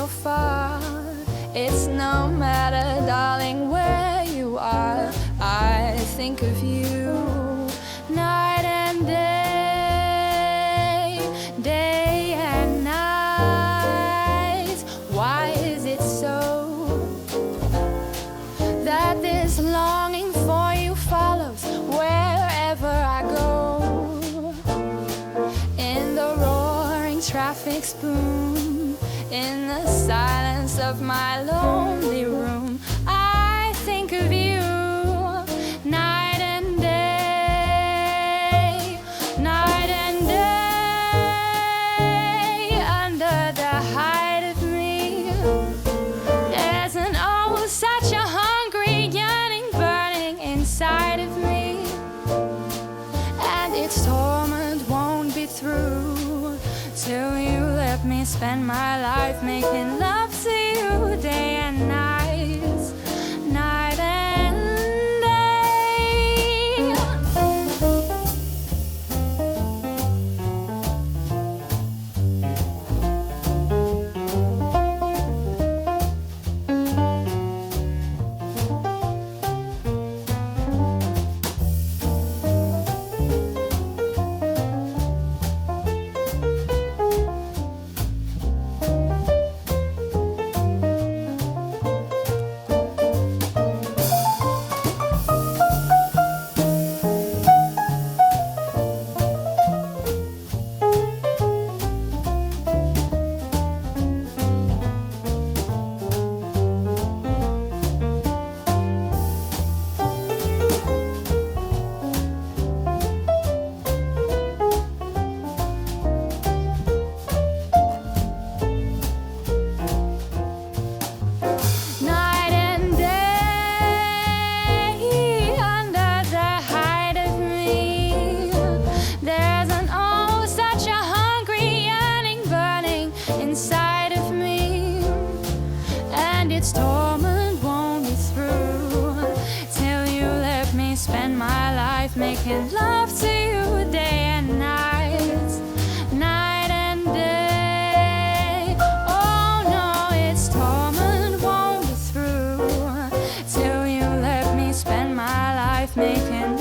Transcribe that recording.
so far. It's no matter, darling, where you are. I think of you night and day, day and night. Why is it so that this longing for you follows wherever I go? In the roaring traffic's boom, in the silence of my lonely room, I think of you night and day, night and day. Under the height of me, there's an oh such a hungry yearning burning inside of me, and its torment won't be through till you let me spend my life making love to you day and night, night and day. Inside of me, and its torment won't be through till you let me spend my life making love to you day and night, night and day. Oh no, its torment won't be through till you let me spend my life making